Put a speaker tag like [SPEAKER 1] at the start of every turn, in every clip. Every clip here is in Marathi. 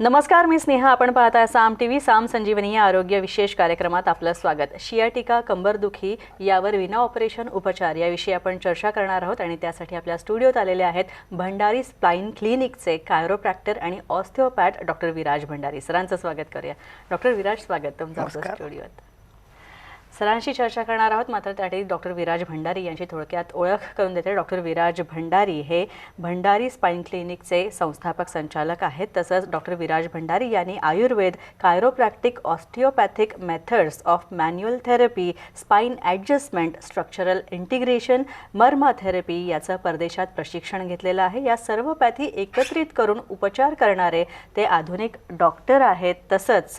[SPEAKER 1] नमस्कार, मी स्नेहा. आपण पाहताय साम टीव्ही. साम संजीवनी या आरोग्य विशेष कार्यक्रमात आपलं स्वागत. शियाटिका, कंबरदुखी यावर विना ऑपरेशन उपचार याविषयी आपण चर्चा करणार आहोत आणि त्यासाठी आपल्या स्टुडिओत आलेले आहेत भंडारी स्पाइन क्लिनिकचे कायरोप्रॅक्टर आणि ऑस्टिओपॅथ डॉक्टर विराज भंडारी. सरांचं स्वागत करूया. डॉक्टर विराज, स्वागत तुमचं आपल्या स्टुडिओत. सरांशी चर्चा करणार आहोत, मात्र त्यासाठी डॉक्टर विराज भंडारी यांची थोडक्यात ओळख करून देते. डॉक्टर विराज भंडारी हे भंडारी स्पाइन क्लिनिकचे संस्थापक संचालक आहेत. तसंच डॉक्टर विराज भंडारी यांनी Ayurveda, chiropractic, osteopathic methods of manual therapy, spine adjustment, structural integration, marma therapy याचं परदेशात प्रशिक्षण घेतलेलं आहे. या सर्व पॅथी एकत्रित करून उपचार करणारे ते आधुनिक डॉक्टर आहेत. तसंच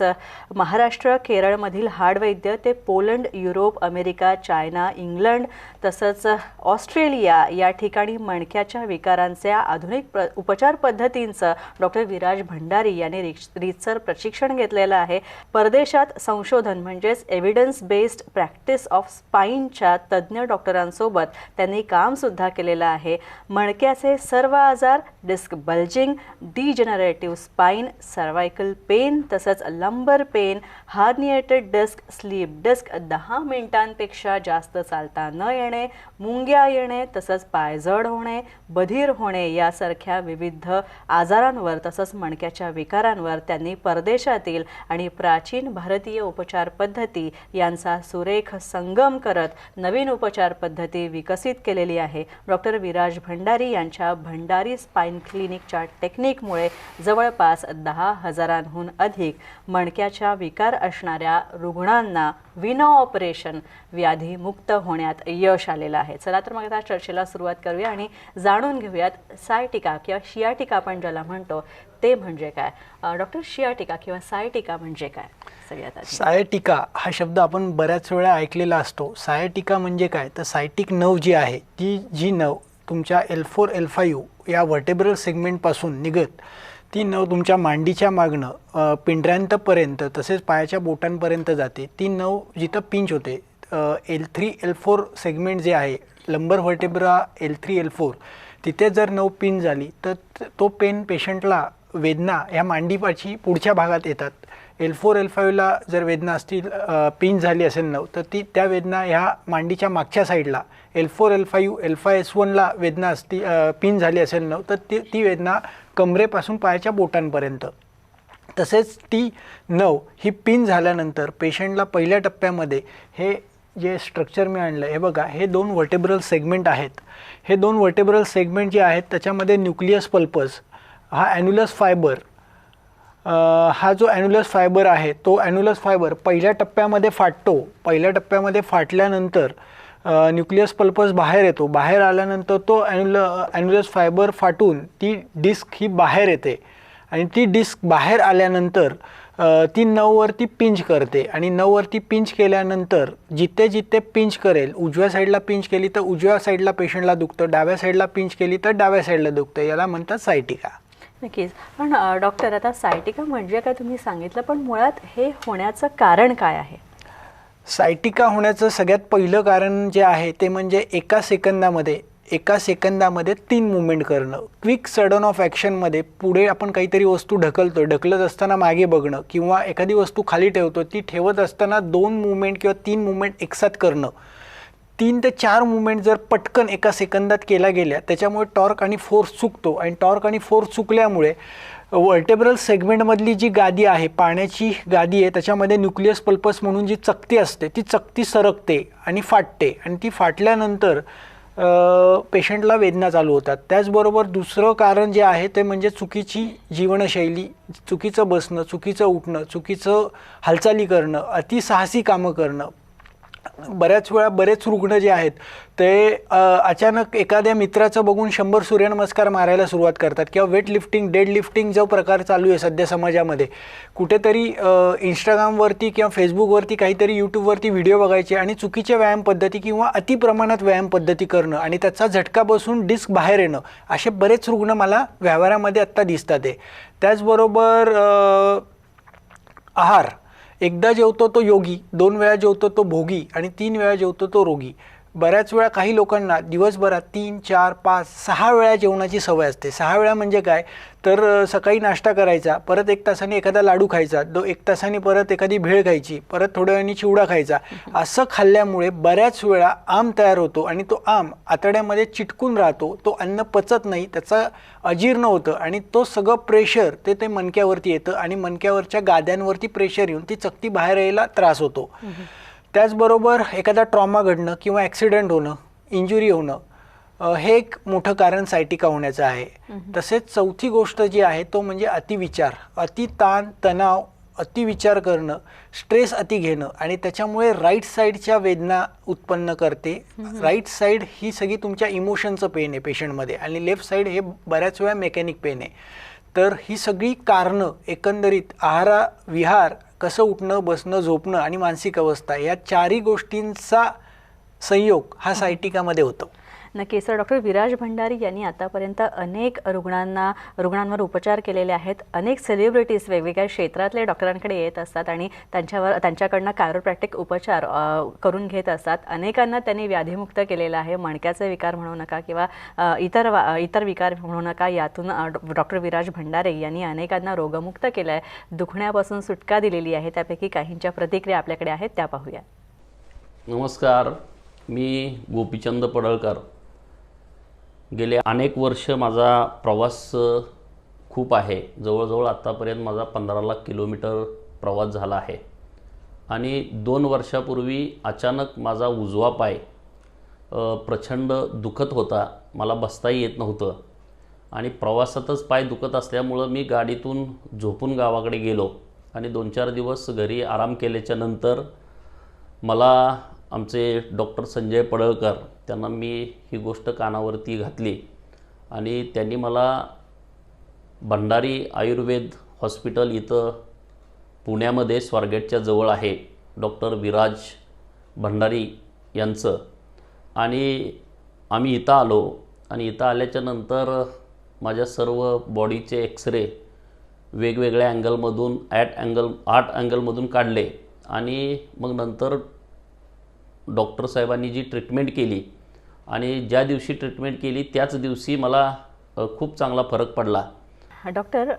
[SPEAKER 1] महाराष्ट्र, केरळमधील हाडवैद्य ते Poland, Europe, America, China, England तसंच ऑस्ट्रेलिया या ठिकाणी मणक्याच्या विकारांच्या आधुनिक उपचार पद्धतींचं डॉक्टर विराज भंडारी यांनी रीतसर प्रशिक्षण घेतलेलं आहे. परदेशात संशोधन म्हणजेच एव्हिडन्स बेस्ड प्रॅक्टिस ऑफ स्पाइनच्या तज्ज्ञ डॉक्टरांसोबत त्यांनी कामसुद्धा केलेलं आहे. मणक्याचे सर्व आजार, disc bulging, degenerative spine, cervical pain तसंच lumbar pain, herniated disc, slip disc, 10 मिनिटांपेक्षा जास्त चालता न येणे, मुंग्या येणे तसंच पायजड होणे, बधीर होणे यासारख्या विविध आजारांवर तसंच मणक्याच्या विकारांवर त्यांनी परदेशातील आणि प्राचीन भारतीय उपचार पद्धती यांचा सुरेख संगम करत नवीन उपचार पद्धती विकसित केलेली आहे. डॉक्टर विराज भंडारी यांच्या भंडारी स्पाइन क्लिनिकच्या टेक्निकमुळे जवळपास 10,000हून अधिक मणक्याच्या विकार असणाऱ्या रुग्णांना विना ऑपरेशन व्याधीमुक्त होण्यात यश आलेलं आहे. चला तर मग आता चर्चेला सुरुवात करूया आणि जाणून घेऊयात सायटिका किंवा शियाटिका आपण ज्याला म्हणतो ते म्हणजे काय. डॉक्टर, शियाटिका किंवा सायटिका म्हणजे काय? सगळ्यात आधी
[SPEAKER 2] सायटिका हा शब्द आपण बऱ्याच वेळा ऐकलेला असतो. सायटिका म्हणजे काय तर सायटिक नर्व जी आहे जी नर्व तुमच्या L4 L5 या व्हर्टेब्रल सेगमेंटपासून निघत ती नव तुमच्या मांडीच्या मागणं पिंढऱ्यांपर्यंत तसेच पायाच्या बोटांपर्यंत जाते. ती नव जिथं पिंच होते L3 L4 सेगमेंट जे आहे लंबर व्हर्टेब्रा L3 L4 तिथे जर नव पिंच झाली तर तो पेन पेशंटला वेदना ह्या मांडीपाची पुढच्या भागात येतात. L4 L5ला जर वेदना असतील पिंच झाली असेल नव तर त्या वेदना ह्या मांडीच्या मागच्या साईडला L4 L5 L5 S1ला वेदना असती पिंच झाली असेल नव तर ती वेदना कमरेपासून पायाच्या बोटांपर्यंत. तसेच ती नव ही पिन झाल्यानंतर पेशंटला पहिल्या टप्प्यामध्ये हे जे स्ट्रक्चर मी आणलं हे बघा, हे 2 व्हर्टेब्रल सेगमेंट आहेत. हे 2 व्हर्टेब्रल सेगमेंट जे आहेत त्याच्यामध्ये न्यूक्लियस पल्पस हा ॲन्युलस फायबर हा जो ॲन्युलस फायबर आहे तो ॲन्युलस फायबर पहिल्या टप्प्यामध्ये फाटतो. पहिल्या टप्प्यामध्ये फाटल्यानंतर न्यूक्लियस पल्पस बाहेर येतो. बाहेर आल्यानंतर तो ॲन्युलस फायबर फाटून ती डिस्क ही बाहेर येते आणि ती डिस्क बाहेर आल्यानंतर ती नववरती पिंच करते आणि नववरती पिंच केल्यानंतर जिथे जिथे पिंच करेल, उजव्या साईडला पिंच केली तर उजव्या साईडला पेशंटला दुखतं, डाव्या साईडला पिंच केली तर डाव्या साईडला दुखतं. याला म्हणतात सायटिका.
[SPEAKER 1] नक्कीच. पण डॉक्टर, आता सायटिका म्हणजे काय तुम्ही सांगितलं, पण मुळात हे होण्याचं कारण काय आहे?
[SPEAKER 2] सायटिका होण्याचं सगळ्यात पहिलं कारण जे आहे ते म्हणजे एका सेकंदामध्ये 3 मुवमेंट करणं. क्विक सडन ऑफ ॲक्शनमध्ये पुढे आपण काहीतरी वस्तू ढकलत असताना मागे बघणं किंवा एखादी वस्तू खाली ठेवतो ती ठेवत असताना 2 मुवमेंट किंवा 3 मुवमेंट एकसाथ करणं. 3 ते 4 मुवमेंट जर पटकन एका सेकंदात केल्या गेल्या त्याच्यामुळे टॉर्क आणि फोर्स चुकतो आणि टॉर्क आणि फोर्स चुकल्यामुळे व्हर्टेब्रल सेगमेंटमधली जी गादी आहे, पाण्याची गादी आहे, त्याच्यामध्ये न्यूक्लियस पल्पस म्हणून जी चकती असते ती चकती सरकते आणि फाटते आणि ती फाटल्यानंतर पेशंटला वेदना चालू होतात. त्याचबरोबर दुसरं कारण जे आहे ते म्हणजे चुकीची जीवनशैली, चुकीचं बसणं, चुकीचं उठणं, चुकीचं हालचाली करणं, अतिसाहसी कामं करणं. बऱ्याच वेळा बरेच रुग्ण जे आहेत ते अचानक एखाद्या मित्राचं बघून 100 सूर्यनमस्कार मारायला सुरुवात करतात किंवा वेट लिफ्टिंग, डेड लिफ्टिंग जो प्रकार चालू आहे सध्या समाजामध्ये, कुठेतरी इंस्टाग्रामवरती किंवा फेसबुकवरती काहीतरी यूट्यूबवरती व्हिडिओ बघायचे आणि चुकीच्या व्यायाम पद्धती किंवा अतिप्रमाणात व्यायाम पद्धती करणं आणि त्याचा झटका बसून डिस्क बाहेर येणं, असे बरेच रुग्ण मला व्यवहारामध्ये आत्ता दिसतात आहे. त्याचबरोबर आहार, एकदा जेवतो तो योगी, 2 वेळा जेवतो तो भोगी आणि 3 वेळा जेवतो तो रोगी. बऱ्याच वेळा काही लोकांना दिवसभरात 3, 4, 5, 6 वेळा जेवणाची सवय असते. 6 वेळा म्हणजे काय, तर सकाळी नाश्ता करायचा, परत 1 तासाने एखादा लाडू खायचा, 1 तासाने परत एखादी भेळ खायची, परत थोड्या वेळाने चिवडा खायचा. असं खाल्ल्यामुळे बऱ्याच वेळा आम तयार होतो आणि तो आम आतड्यामध्ये चिटकून राहतो. तो अन्न पचत नाही, त्याचं अजीर्ण होतं आणि तो सगळं प्रेशर ते मणक्यावरती येतं आणि मणक्यावरच्या गाद्यांवरती प्रेशर येऊन ती चकती बाहेर यायला त्रास होतो. त्याचबरोबर एखादा ट्रॉमा घडणं किंवा ॲक्सिडेंट होणं, इंजुरी होणं हे एक मोठं कारण सायटिका होण्याचं आहे. तसेच चौथी गोष्ट जी आहे तो म्हणजे अतिविचार, अति ताण तणाव, अतिविचार करणं, स्ट्रेस अति घेणं आणि त्याच्यामुळे राईट साईडच्या वेदना उत्पन्न करते. राईट साईड ही सगळी तुमच्या इमोशनचं पेन आहे पेशंटमध्ये आणि लेफ्ट साईड हे बऱ्याच वेळा मेकॅनिक पेन आहे. तर ही सगळी कारणं एकंदरीत आहार, विहार, कसं उठणं, बसणं, झोपणं आणि मानसिक अवस्था या 4ही गोष्टींचा संयोग हा सायटिकामध्ये होतो.
[SPEAKER 1] नक्की सर. डॉक्टर विराज भंडारी यांनी आतापर्यंत अनेक रुग्णांवर उपचार केलेले आहेत. अनेक सेलिब्रिटीज वेगवेगळ्या क्षेत्रातले डॉक्टरांकडे येत असतात आणि त्यांच्याकडनं कायरोप्रॅक्टिक उपचार करून घेत असतात. अनेकांना त्यांनी व्याधीमुक्त केलेलं आहे. मणक्याचे विकार म्हणू नका किंवा इतर विकार म्हणू नका, यातून डॉक्टर विराज भंडारे यांनी अनेकांना रोगमुक्त केलं आहे, दुखण्यापासून सुटका दिलेली आहे. त्यापैकी काहींच्या प्रतिक्रिया आपल्याकडे आहेत, त्या पाहूया.
[SPEAKER 3] नमस्कार, मी गोपीचंद पडळकर. गेले अनेक वर्ष माझा प्रवास खूप आहे. जवळजवळ आत्तापर्यंत माझा 15 लाख किलोमीटर प्रवास झाला आहे आणि 2 वर्षापूर्वी अचानक माझा उजवा पाय प्रचंड दुखत होता. मला बसताही येत नव्हतं आणि प्रवासातच पाय दुखत असल्यामुळं मी गाडीतून झोपून गावाकडे गेलो आणि 2-4 दिवस घरी आराम केल्याच्या नंतर मला आमचे डॉक्टर संजय पडळकर त्यांना मी ही गोष्ट कानावरती घातली आणि त्यांनी मला भंडारी आयुर्वेद हॉस्पिटल इथं पुण्यामध्ये स्वारगेटच्या जवळ आहे, डॉक्टर विराज भंडारी यांचं, आणि आम्ही इथं आलो आणि इथं आल्याच्या नंतर माझ्या सर्व बॉडीचे एक्सरे वेगवेगळ्या अँगलमधून 8 अँगलमधून काढले आणि मग नंतर डॉक्टर साहेबांनी जी ट्रीटमेंट केली आणि ज्या दिवशी ट्रीटमेंट केली त्याच दिवशी मला खूप चांगला फरक पडला.
[SPEAKER 1] डॉक्टर,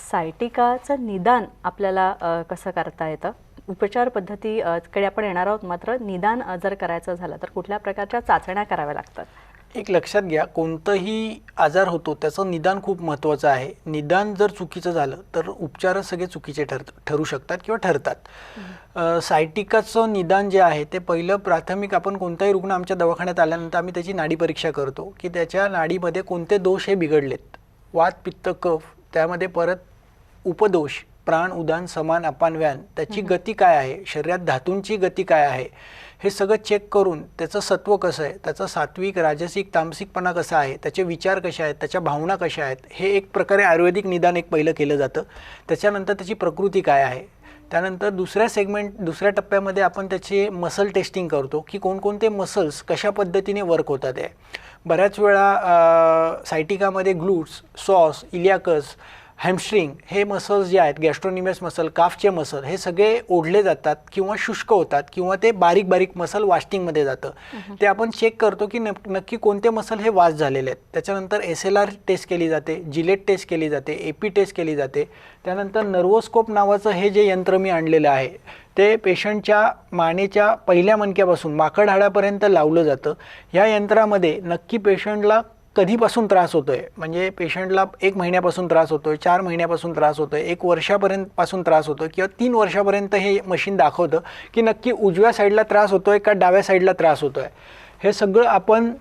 [SPEAKER 1] सायटिकाचं निदान आपल्याला कसं करता येतं? उपचार पद्धतीकडे आपण येणार आहोत, मात्र निदान जर करायचं झालं तर कुठल्या प्रकारच्या चाचण्या कराव्या लागतात?
[SPEAKER 2] एक लक्षात घ्या, कोणतंही आजार होतो त्याचं निदान खूप महत्त्वाचं आहे. निदान जर चुकीचं झालं तर उपचार सगळे चुकीचे ठरू शकतात किंवा ठरतात. सायटिकाचं निदान जे आहे ते पहिलं प्राथमिक, आपण कोणताही रुग्ण आमच्या दवाखान्यात आल्यानंतर आम्ही त्याची नाडी परीक्षा करतो की त्याच्या नाडीमध्ये कोणते दोष हे बिघडलेत. वात, पित्त, कफ, त्यामध्ये परत उपदोष, प्राण, उदान, समान, अपान, व्यान, त्याची गती काय आहे, शरीरात धातूंची गती काय आहे, हे सगळं चेक करून त्याचं सत्व कसं आहे, त्याचं सात्विक, राजसिक, तामसिकपणा कसा आहे, त्याचे विचार कसे आहेत, त्याच्या भावना कशा आहेत, हे एक प्रकारे आयुर्वेदिक निदान एक पहिलं केलं जातं. त्याच्यानंतर त्याची प्रकृती काय आहे. त्यानंतर दुसऱ्या टप्प्यामध्ये आपण त्याचे मसल टेस्टिंग करतो की कोणकोणते मसल्स कशा पद्धतीने वर्क होतात आहे. बऱ्याच वेळा सायटिकामध्ये ग्लूट्स, सॉस, इलियाकस, हॅमस्ट्रिंग हे मसल्स जे आहेत, गॅस्ट्रोनिमस मसल, काफचे मसल, हे सगळे ओढले जातात किंवा शुष्क होतात किंवा ते बारीक बारीक मसल वास्टिंगमध्ये जातं. ते आपण चेक करतो की नक्की कोणते मसल हे वास्ट झालेले आहेत. त्याच्यानंतर SLR टेस्ट केली जाते, जिलेट टेस्ट केली जाते, AP टेस्ट केली जाते. त्यानंतर नर्वोस्कोप नावाचं हे जे यंत्र मी आणलेलं आहे ते पेशंटच्या मानेच्या पहिल्या मणक्यापासून माकड हाडापर्यंत लावलं जातं. ह्या यंत्रामध्ये नक्की पेशंटला कधीपासून त्रास होतो आहे, म्हणजे पेशंटला 1 महिन्यापासून त्रास होतो आहे, 4 महिन्यापासून त्रास होतो आहे, 1 वर्षापर्यंतपासून त्रास होतो आहे किंवा 3 वर्षापर्यंत हे मशीन दाखवतं की नक्की उजव्या साईडला त्रास होतो आहे का डाव्या साईडला त्रास होतो आहे. हे सगळं आपण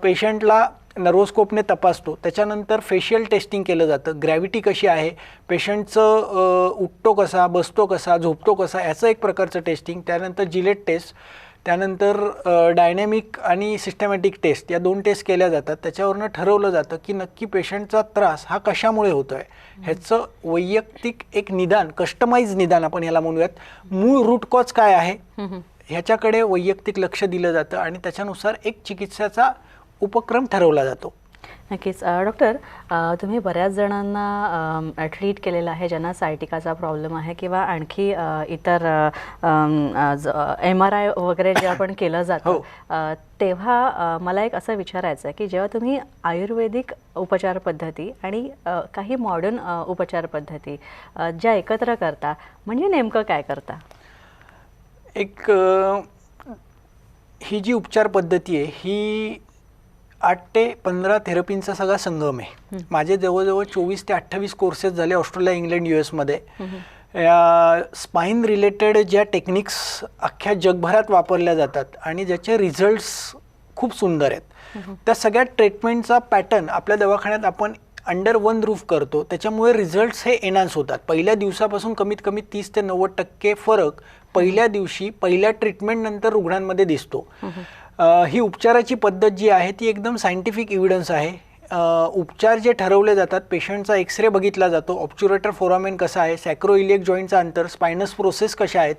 [SPEAKER 2] पेशंटला नर्वोस्कोपने तपासतो. त्याच्यानंतर फेशियल टेस्टिंग केलं जातं. ग्रॅव्हिटी कशी आहे, पेशंटचं उठतो कसा, बसतो कसा, झोपतो कसा, याचं एक प्रकारचं टेस्टिंग. त्यानंतर जिलेट टेस्ट, त्यानंतर डायनॅमिक आणि सिस्टमॅटिक टेस्ट, या 2 टेस्ट केल्या जातात. त्याच्यावरनं ठरवलं जातं की नक्की पेशंटचा त्रास हा कशामुळे होतो आहे. ह्याचं वैयक्तिक एक निदान, कस्टमाइज निदान आपण ह्याला म्हणूयात. मूळ रूट कॉज काय आहे ह्याच्याकडे वैयक्तिक लक्ष दिलं जातं आणि त्याच्यानुसार एक चिकित्साचा उपक्रम ठरवला जातो.
[SPEAKER 1] नक्कीच. डॉक्टर, तुम्ही बऱ्याच जणांना ट्रीट केलेलं आहे ज्यांना सायटिकाचा प्रॉब्लेम आहे किंवा आणखी इतर MRI वगैरे जे आपण केलं जातं, तेव्हा मला एक असं विचारायचं आहे की जेव्हा तुम्ही आयुर्वेदिक उपचार पद्धती आणि काही मॉडर्न उपचार पद्धती ज्या एकत्र करता, म्हणजे नेमकं काय करता?
[SPEAKER 2] एक ही जी उपचार पद्धती आहे ही 8 ते 15 थेरपींचा सगळा संगम आहे. माझे जवळजवळ 24 ते 28 कोर्सेस झाले ऑस्ट्रेलिया, इंग्लंड, US मध्ये. या स्पाइन रिलेटेड ज्या टेक्निक्स अख्ख्या जगभरात वापरल्या जातात आणि ज्याचे रिझल्ट्स खूप सुंदर आहेत, त्या सगळ्या ट्रीटमेंटचा पॅटर्न आपल्या दवाखान्यात आपण अंडर वन रूफ करतो. त्याच्यामुळे रिझल्ट्स हे एनहान्स होतात. पहिल्या दिवसापासून कमीत कमी 30 ते 90% फरक पहिल्या दिवशी पहिल्या ट्रीटमेंट नंतर रुग्णांमध्ये दिसतो. ही उपचाराची पद्धत जी आहे ती एकदम सायंटिफिक एव्हिडन्स आहे. उपचार जे ठरवले जातात, पेशंटचा एक्सरे बघितला जातो, ऑब्च्युरेटर फोरामेन कसा आहे, सॅक्रोइलियक जॉईंटचा अंतर, स्पायनस प्रोसेस कशा आहेत,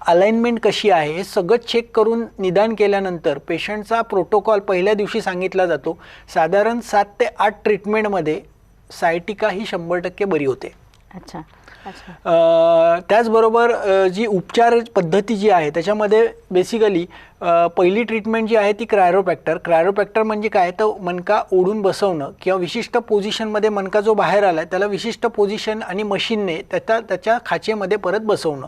[SPEAKER 2] अलाइनमेंट कशी आहे, हे सगळं चेक करून निदान केल्यानंतर पेशंटचा प्रोटोकॉल पहिल्या दिवशी सांगितला जातो. साधारण 7 ते 8 ट्रीटमेंटमध्ये सायटिका ही 100% बरी होते.
[SPEAKER 1] अच्छा.
[SPEAKER 2] त्याचबरोबर जी उपचार पद्धती जी आहे त्याच्यामध्ये बेसिकली पहिली ट्रीटमेंट जी आहे ती क्रायोप्रॅक्टर म्हणजे काय, तर मणका ओढून बसवणं किंवा विशिष्ट पोझिशनमध्ये मणका जो बाहेर आला आहे त्याला विशिष्ट पोझिशन आणि मशीनने त्याच्या खाचेमध्ये परत बसवणं,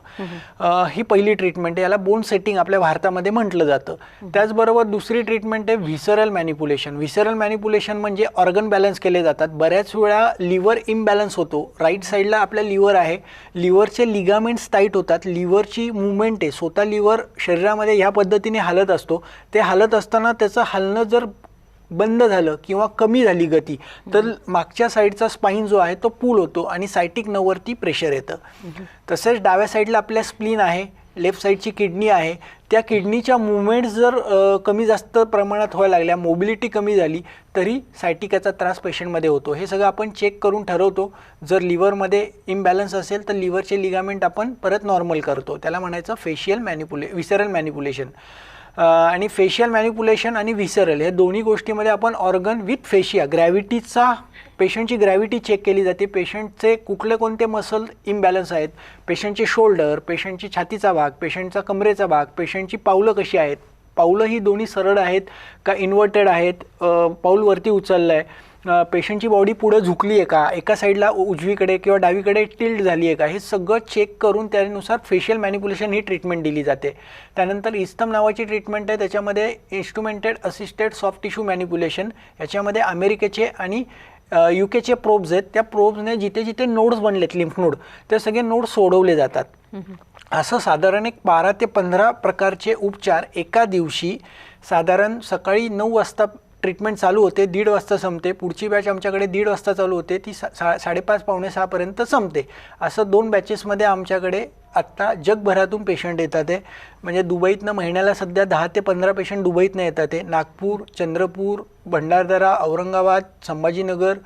[SPEAKER 2] ही पहिली ट्रीटमेंट आहे. याला बोन सेटिंग आपल्या भारतामध्ये म्हटलं जातं. त्याचबरोबर दुसरी ट्रीटमेंट आहे व्हिसरल मॅनिपुलेशन म्हणजे ऑर्गन बॅलन्स केले जातात. बऱ्याच वेळा लिव्हर इम्बॅलन्स होतो. राईट साईडला आपल्या लिव्हर आहे, लिव्हरचे लिगामेंट्स टाईट होतात, लिव्हरची मुवमेंट आहे, स्वतः लिव्हर शरीरामध्ये ह्या पद्धतीने हलत असतो. ते हलत असताना त्याचं हलणं जर बंद झालं किंवा कमी झाली गती तर मागच्या साईडचा स्पाइन जो आहे तो पूल होतो आणि सायटिक नर्ववरती प्रेशर येतं. तसेच डाव्या साईडला आपल्या स्प्लीन आहे, लेफ्ट साईडची किडनी आहे. त्या किडनीच्या मुवमेंट्स जर कमी जास्त प्रमाणात व्हायला लागल्या, मोबिलिटी कमी झाली तरी सायटिकाचा त्रास पेशंटमध्ये होतो. हे सगळं आपण चेक करून ठरवतो. जर लिव्हरमध्ये इम्बॅलन्स असेल तर लिव्हरचे लिगामेंट आपण परत नॉर्मल करतो. त्याला म्हणायचं विसरल मॅनिपुलेशन. आणि फेशियल मॅनिपुलेशन आणि व्हिसरल हे दोन्ही गोष्टीमध्ये आपण ऑर्गन विथ फेशिया ग्रॅव्हिटीचा पेशंटची ग्रॅव्हिटी चेक केली जाते. पेशंटचे कुठले कोणते मसल इम्बॅलन्स आहेत, पेशंटचे शोल्डर, पेशंटची छातीचा भाग, पेशंटचा कमरेचा भाग, पेशंटची पावलं कशी आहेत, पावलं ही दोन्ही सरळ आहेत का इन्व्हर्टेड आहेत, पाऊल वरती उचललं आहे, पेशंटची बॉडी पुढे झुकली आहे का, एका साईडला उजवीकडे किंवा डावीकडे टिल्ट झाली आहे का, हे सगळं चेक करून त्यानुसार फेशियल मॅनिपुलेशन ही ट्रीटमेंट दिली जाते. त्यानंतर इस्तम नावाची ट्रीटमेंट आहे, त्याच्यामध्ये इन्स्ट्रुमेंटेड असिस्टेड सॉफ्ट टिश्यू मॅनिपुलेशन. याच्यामध्ये अमेरिकेचे आणि UK प्रोब्स आहेत. त्या प्रोब्सने जिथे जिथे नोड्स बनलेत, लिम्फ नोड, ते सगळे नोड सोडवले जातात. असं साधारण एक 12 ते 15 प्रकारचे उपचार एका दिवशी, साधारण सकाळी 9 वाजता ट्रीटमेंट चालू होते, 1:30 वाजता संपते. पुढची बॅच आमच्याकडे 1:30 वाजता चालू होते, ती 5:30 पावणे 6 पर्यंत संपते. असं 2 बॅचेसमध्ये आमच्याकडे आत्ता जगभरातून पेशंट येतात आहे. म्हणजे दुबईतनं महिन्याला सध्या 10 ते 15 पेशंट दुबईतनं येतात आहे. नागपूर, चंद्रपूर, भंडारदरा, औरंगाबाद, संभाजीनगर,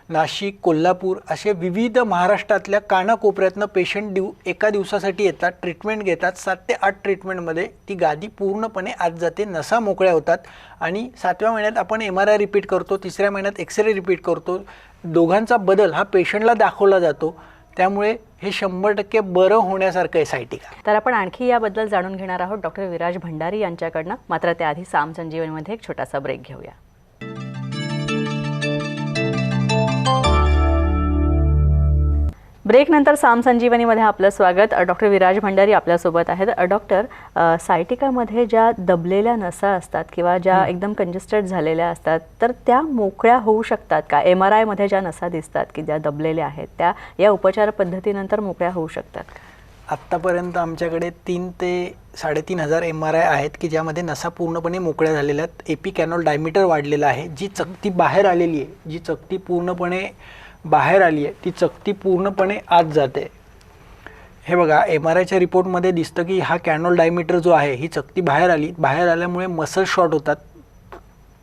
[SPEAKER 2] नाशिक, कोल्हापूर असे विविध महाराष्ट्रातल्या कानाकोपऱ्यातनं पेशंट एका दिवसासाठी येतात, ट्रीटमेंट घेतात. 7 ते 8 ट्रीटमेंटमध्ये ती गादी पूर्णपणे आत जाते, नसा मोकळ्या होतात आणि 7व्या महिन्यात आपण MRI रिपीट करतो, 3ऱ्या महिन्यात एक्सरे रिपीट करतो. दोघांचा बदल हा पेशंटला दाखवला जातो. त्यामुळे हे 100% बरं होण्यासारखं आहे सायटिका.
[SPEAKER 1] तर आपण आणखी याबद्दल जाणून घेणार आहोत डॉक्टर विराज भंडारी यांच्याकडनं. मात्र त्याआधी साम संजीवनीमध्ये एक छोटासा ब्रेक घेऊया. ब्रेक नंतर साम संजीवनीमध्ये आपलं स्वागत. डॉक्टर विराज भंडारी आपल्यासोबत आहेत. डॉक्टर, सायटिकामध्ये ज्या दबलेल्या नसा असतात किंवा ज्या एकदम कंजेस्टेड झालेल्या असतात तर त्या मोकळ्या होऊ शकतात का? MRI मध्ये ज्या नसा दिसतात की ज्या दबलेल्या आहेत त्या या उपचार पद्धतीनंतर मोकळ्या होऊ शकतात?
[SPEAKER 2] आत्तापर्यंत आमच्याकडे 3 ते 3,500 MRI आहेत की ज्यामध्ये नसा पूर्णपणे मोकळ्या झालेल्या आहेत. एपिकॅनॉल डायमीटर वाढलेला आहे. जी चकती बाहेर आलेली आहे, जी चकती पूर्णपणे बाहेर आली आहे, ती चकती पूर्णपणे आत जाते. हे बघा, MRIच्या रिपोर्टमध्ये दिसतं की हा कॅनॉल डायमीटर जो आहे, ही चकती बाहेर आल्यामुळे मसल शॉर्ट होतात.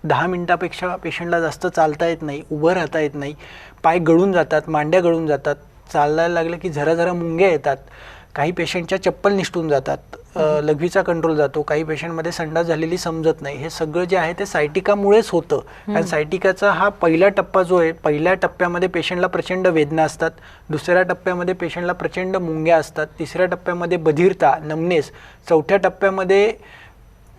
[SPEAKER 2] 10 मिनिटापेक्षा पेशंटला जास्त चालता येत नाही, उभं राहता येत नाही, पाय गळून जातात, मांड्या गळून जातात, चालायला लागलं की झरा मुंग्या येतात. काही पेशंटच्या चप्पल निसटून जातात, लघवीचा कंट्रोल जातो, काही पेशंटमध्ये संडास झालेली समजत नाही. हे सगळं जे आहे ते सायटिकामुळेच होतं. कारण सायटिकाचा हा पहिला टप्पा जो आहे, पहिल्या टप्प्यामध्ये पेशंटला प्रचंड वेदना असतात, दुसऱ्या टप्प्यामध्ये पेशंटला प्रचंड मुंग्या असतात, तिसऱ्या टप्प्यामध्ये बधिरता, नमनेस, चौथ्या टप्प्यामध्ये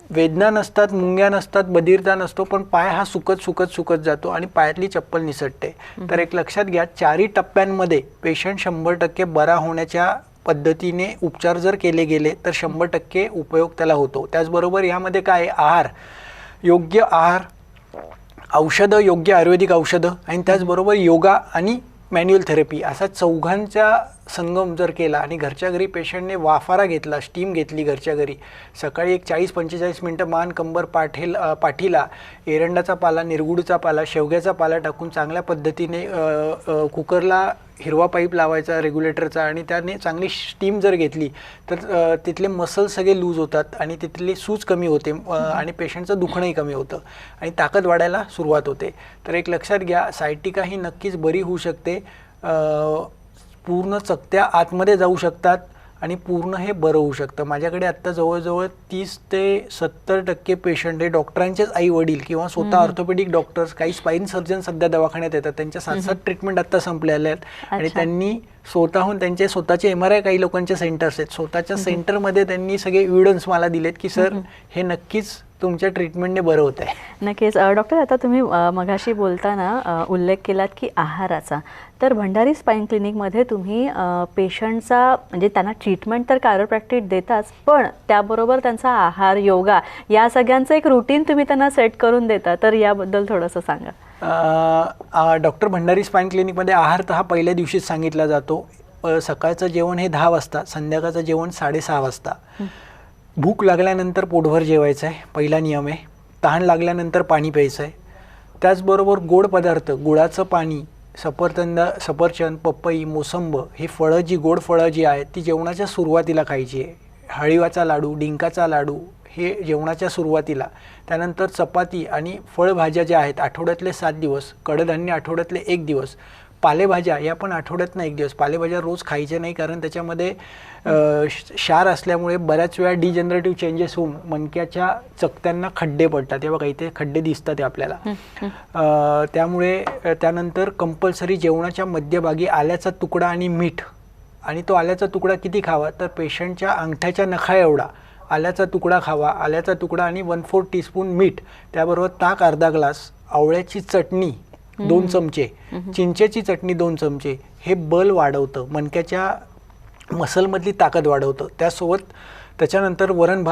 [SPEAKER 2] वेदना नसतात, मुंग्या नसतात, बधिरता नसतो, पण पाय हा सुकत जातो आणि पायातली चप्पल निसटते. तर एक लक्षात घ्या, 4ही टप्प्यांमध्ये पेशंट 100% बरा होण्याच्या पद्धतीने उपचार जर केले गेले तर 100% उपयोग त्याला होतो. त्याचबरोबर यामध्ये काय, आहार, योग्य आहार, औषधं, योग्य आयुर्वेदिक औषधं आणि त्याचबरोबर योगा आणि मॅन्युअल थेरपी असा चौघांचा संगम जर केला आणि घरच्या घरी पेशंटने वाफारा घेतला, स्टीम घेतली घरच्या घरी, सकाळी एक 40-45 मिनटं मान, कंबर, पाठीला एरंडाचा पाला, निरगुडचा पाला, शेवग्याचा पाला टाकून चांगल्या पद्धतीने कुकरला हिरवा पाईप लावायचा रेग्युलेटरचा आणि त्याने चांगली स्टीम जर घेतली तर तिथले मसल सगळे लूज होतात आणि तिथली सूज कमी होते आणि पेशंटचं दुखणंही कमी होतं आणि ताकद वाढायला सुरुवात होते. तर एक लक्षात घ्या, सायटिका ही नक्कीच बरी होऊ शकते. पूर्ण चकत्या आतमध्ये जाऊ शकतात आणि पूर्ण हे बरं होऊ शकतं. माझ्याकडे आत्ता जवळजवळ 30 ते 70% पेशंट हे डॉक्टरांचेच आई वडील किंवा स्वतः ऑर्थोपेडिक डॉक्टर्स, काही स्पाईन सर्जन सध्या दवाखान्यात येतात, त्यांच्या 7-7 ट्रीटमेंट आत्ता संपलेल्या आहेत आणि त्यांनी स्वतःहून त्यांचे स्वतःचे MRI काही लोकांचे सेंटर्स आहेत, स्वतःच्या सेंटरमध्ये त्यांनी सगळे एव्हिडन्स मला दिलेत की सर हे नक्कीच तुमच्या ट्रीटमेंटने बरं होत आहे.
[SPEAKER 1] नक्कीच. डॉक्टर, आता तुम्ही मगाशी बोलताना उल्लेख केलात की आहाराचा, तर भंडारी स्पाईन क्लिनिकमध्ये तुम्ही पेशंटचा म्हणजे त्यांना ट्रीटमेंट तर कायरोप्रॅक्टिक देताच, पण त्याबरोबर त्यांचा आहार, योगा या सगळ्यांचं एक रुटीन तुम्ही त्यांना सेट करून देता, तर याबद्दल थोडंसं सांगा.
[SPEAKER 2] डॉक्टर भंडारी स्पाईन क्लिनिकमध्ये आहार तर हा पहिल्या दिवशीच सांगितला जातो. सकाळचं जेवण हे 10 वाजता, संध्याकाळचं जेवण 6:30 वाजता. भूक लागल्यानंतर पोटभर जेवायचं आहे, पहिला नियम आहे. तहान लागल्यानंतर पाणी प्यायचं आहे. त्याचबरोबर गोड पदार्थ, गुळाचं पाणी, सफरचंद, पपई, मोसंब ही फळं, जी गोड फळं जी आहेत ती जेवणाच्या सुरुवातीला खायची आहे. हळीवाचा लाडू, डिंकाचा लाडू हे जेवणाच्या सुरुवातीला. त्यानंतर चपाती आणि फळभाज्या ज्या आहेत आठवड्यातले 7 दिवस, कडधान्य आठवड्यातले 1 दिवस, पालेभाज्या या पण आठवड्यातनं 1 दिवस. पालेभाज्या रोज खायच्या नाही, कारण त्याच्यामध्ये क्षार असल्यामुळे बऱ्याच वेळा डिजनरेटिव्ह चेंजेस होऊन मणक्याच्या चकत्यांना खड्डे पडतात. हे बघा, इथे खड्डे दिसतात ते आपल्याला. त्यामुळे त्यानंतर कंपल्सरी जेवणाच्या मध्यभागी आल्याचा तुकडा आणि मीठ, आणि तो आल्याचा तुकडा किती खावा तर पेशंटच्या अंगठ्याच्या नखा एवढा आल्याचा तुकडा खावा. आल्याचा तुकडा आणि 1/4 टीस्पून मीठ, त्याबरोबर ताक अर्धा ग्लास, आवळ्याची चटणी 2 चमचे, चिंचेची चटणी 2 चमचे. हे बल वाढवतं, मणक्याच्या मसलमधली ताकद वाढवतं. त्याच्यानंतर वरण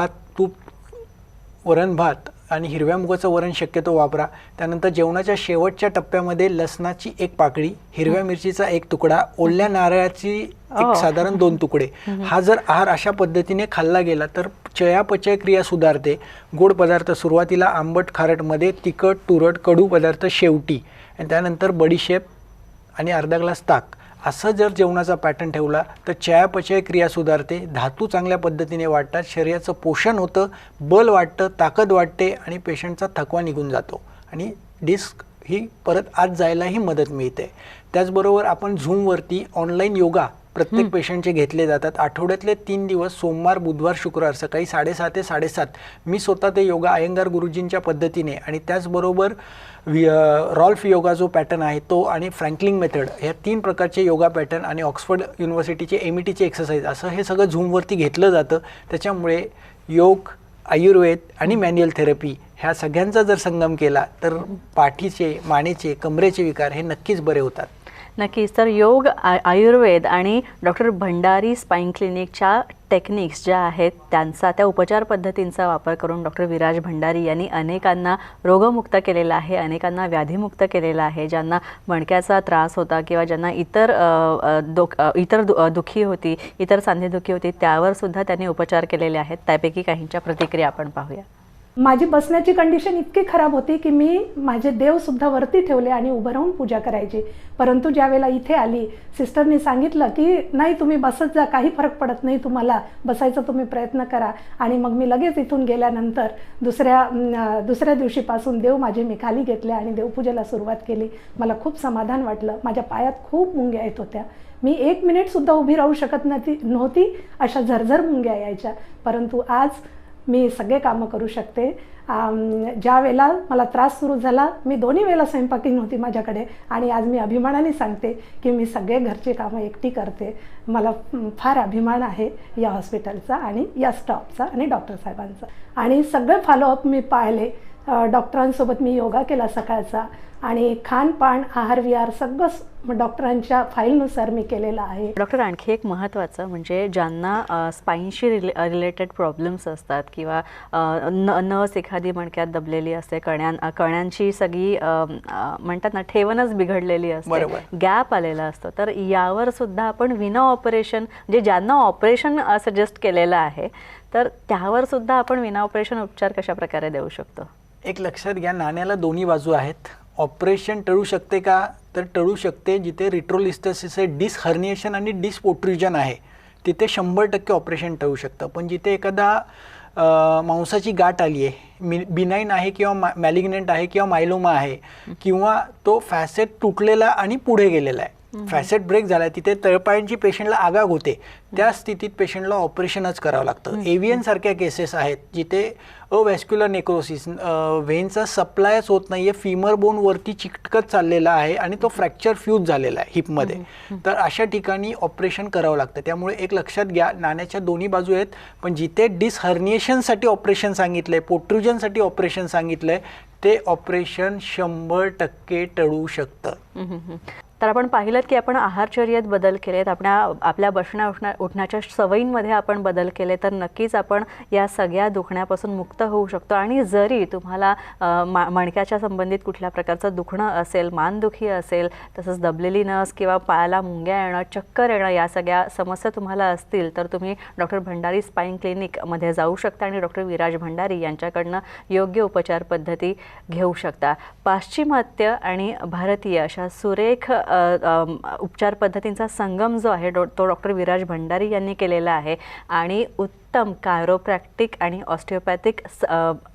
[SPEAKER 2] भात आणि हिरव्या मुगाचं वरण शक्यतो वापरा. त्यानंतर जेवणाच्या शेवटच्या टप्प्यामध्ये लसणाची 1 पाकळी, हिरव्या मिरचीचा 1 तुकडा, ओल्या नारळाची एक साधारण 2 तुकडे. हा जर आहार अशा पद्धतीने खाल्ला गेला तर चयापचय क्रिया सुधारते. गोड पदार्थ सुरुवातीला, आंबट खारटमध्ये, तिखट, तुरट, कडू पदार्थ शेवटी, आणि त्यानंतर बडीशेप आणि अर्धा ग्लास ताक. असं जर जेवणाचा पॅटर्न ठेवला तर चयापचय क्रिया सुधारते, धातू चांगल्या पद्धतीने वाढतात, शरीराचं पोषण होतं, बल वाढतं, ताकद वाढते आणि पेशंटचा थकवा निघून जातो आणि डिस्क ही परत आत जायलाही मदत मिळते. त्याचबरोबर आपण झूमवरती ऑनलाईन योगा प्रत्येक पेशंटचे घेतले जातात. आठवड्यातले 3 दिवस, सोमवार, बुधवार, शुक्रवार, सकाळी 6:30 ते 7:30 मी स्वतः ते योगा अयंगार गुरुजींच्या पद्धतीने, आणि त्याचबरोबर रॉल्फ योगा जो पॅटर्न आहे तो, आणि फ्रँकलिंग मेथड, ह्या 3 प्रकारचे योगा पॅटर्न आणि ऑक्सफर्ड युनिव्हर्सिटीचे METचे एक्सरसाइज, असं हे सगळं झूमवरती घेतलं जातं. त्याच्यामुळे योग, आयुर्वेद आणि मॅन्युअल थेरपी ह्या सगळ्यांचा जर संगम केला तर पाठीचे, मानेचे, कमरेचे विकार हे नक्कीच बरे होतात.
[SPEAKER 1] नक्कीच. तर योग, आयुर्वेद आणि डॉक्टर भंडारी स्पाईन क्लिनिकच्या टेक्निक्स ज्या आहेत त्यांचा, त्या उपचार पद्धतींचा वापर करून डॉक्टर विराज भंडारी यांनी अनेकांना रोगमुक्त केलेला आहे, अनेकांना व्याधीमुक्त केलेला आहे. ज्यांना मणक्याचा त्रास होता किंवा ज्यांना इतर दुखी होती, इतर सांधेदुखी होती, त्यावर सुद्धा त्यांनी उपचार केलेले आहेत. त्यापैकी काहींच्या प्रतिक्रिया आपण पाहूया.
[SPEAKER 4] माझी बसण्याची कंडिशन इतकी खराब होती की मी माझे देवसुद्धा वरती ठेवले आणि उभं राहून पूजा करायची. परंतु ज्यावेळेला इथे आली, सिस्टरनी सांगितलं की नाही तुम्ही बसत जा, काही फरक पडत नाही तुम्हाला, बसायचा तुम्ही प्रयत्न करा. आणि मग मी लगेच इथून गेल्यानंतर दुसऱ्या दिवशीपासून देव माझे मी खाली घेतले आणि देवपूजेला सुरुवात केली. मला खूप समाधान वाटलं. माझ्या पायात खूप मुंग्या येत होत्या, मी 1 मिनिटसुद्धा उभी राहू शकत नव्हती, अशा झरझर मुंग्या यायच्या. परंतु आज मी सगळे कामं करू शकते. ज्या वेळेला मला त्रास सुरू झाला, मी दोन्ही वेळेला स्वयंपाकी नव्हती माझ्याकडे, आणि आज मी अभिमानाने सांगते की मी सगळे घरचे कामं एकटी करते. मला फार अभिमान आहे या हॉस्पिटलचा आणि या स्टाफचा आणि डॉक्टर साहेबांचा. आणि सगळे फॉलोअप मी पाहिले. डॉक्टरांसोबत मी योगा केला सकाळचा, आणि खानपान, आहार विहार सगळं डॉक्टरांच्या फाईलनुसार मी केलेलं आहे.
[SPEAKER 1] डॉक्टर, आणखी एक महत्त्वाचं म्हणजे ज्यांना स्पाईनशी रिलेटेड प्रॉब्लेम्स असतात किंवा नस एखादी मणक्यात दबलेली असते, कण्यांची सगळी म्हणतात ना ठेवणच बिघडलेली असते, गॅप आलेला असतो, तर यावर सुद्धा आपण विना ऑपरेशन, म्हणजे ज्यांना ऑपरेशन सजेस्ट केलेलं आहे तर त्यावर सुद्धा आपण विना ऑपरेशन उपचार कशा प्रकारे देऊ शकतो?
[SPEAKER 2] एक लक्षात घ्या, नाण्याला दोन्ही बाजू आहेत. ऑपरेशन टळू शकते का? तर टळू शकते. जिथे रिट्रोलिस्थेसिस आहे, डिस्क हर्निएशन आणि डिस्क पोट्रुजन आहे, तिथे 100% ऑपरेशन टळू शकतं. पण जिथे एखादा मांसाची गाठ आली आहे, बिनाईन आहे किंवा मॅलिग्नंट आहे किंवा मायलोमा आहे, किंवा तो फॅसेट तुटलेला आणि पुढे गेलेला आहे, फॅसेट ब्रेक झाला आहे, तिथे तळपायांची पेशंटला आगाग होते, त्या स्थितीत पेशंटला ऑपरेशनच करावं लागतं. एव्हियन सारख्या केसेस आहेत जिथे अवॅस्क्युलर नेक्रोसिस, व्हेनचा सप्लायच होत नाही आहे, फिमर बोन वरती चिकटकत चाललेला आहे आणि तो फ्रॅक्चर फ्यूज झालेला आहे हिपमध्ये, तर अशा ठिकाणी ऑपरेशन करावं लागतं. त्यामुळे एक लक्षात घ्या, नाण्याच्या दोन्ही बाजू आहेत. पण जिथे डिस्क हर्निएशनसाठी ऑपरेशन सांगितलं आहे, पोट्रुजनसाठी ऑपरेशन सांगितलं आहे, ते ऑपरेशन 100% टळू शकतं.
[SPEAKER 1] तर आपण पाहिलं की आपण आहारचर्येत बदल केलेत, आपल्या उठण्याच्या सवयींमध्ये आपण बदल केले, तर नक्कीच आपण या सगळ्या दुखण्यापासून मुक्त होऊ शकतो. आणि जरी तुम्हाला मणक्याच्या संबंधित कुठल्या प्रकारचं दुखणं असेल, मानदुखी असेल, तसंच दबलेली नस किंवा पायाला मुंग्या येणं, चक्कर येणं, या सगळ्या समस्या तुम्हाला असतील तर तुम्ही डॉक्टर भंडारी स्पाईन क्लिनिकमध्ये जाऊ शकता आणि डॉक्टर विराज भंडारी यांच्याकडनं योग्य उपचार पद्धती घेऊ शकता. पाश्चिमात्य आणि भारतीय अशा सुरेख उपचार पद्धतींचा संगम जो आहे तो डॉक्टर विराज भंडारी यांनी केलेला आहे. आणि उत्तम कायरोप्रॅक्टिक आणि ऑस्टिओपॅथिक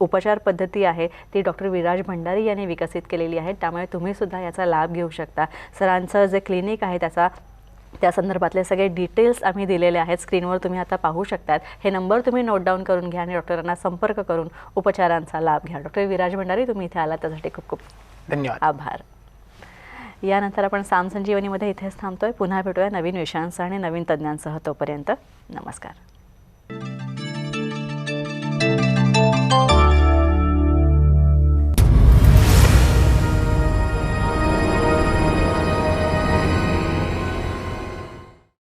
[SPEAKER 1] उपचार पद्धती आहे ती डॉक्टर विराज भंडारी यांनी विकसित केलेली आहे. त्यामुळे तुम्ही सुद्धा याचा लाभ घेऊ शकता. सरांचं जे क्लिनिक आहे त्या संदर्भातले सगळे डिटेल्स आम्ही दिलेले आहेत, स्क्रीनवर तुम्ही आता पाहू शकतात. हे नंबर तुम्ही नोट डाऊन करून घ्या आणि डॉक्टरांना संपर्क करून उपचारांचा लाभ घ्या. डॉक्टर विराज भंडारी, तुम्ही इथे आलात त्यासाठी खूप खूप
[SPEAKER 2] धन्यवाद,
[SPEAKER 1] आभार. यानंतर आपण साम संजीवनीमध्ये इथेच थांबतोय. पुन्हा भेटूया नवीन विषयांसह आणि नवीन तज्ज्ञांसह. तोपर्यंत नमस्कार.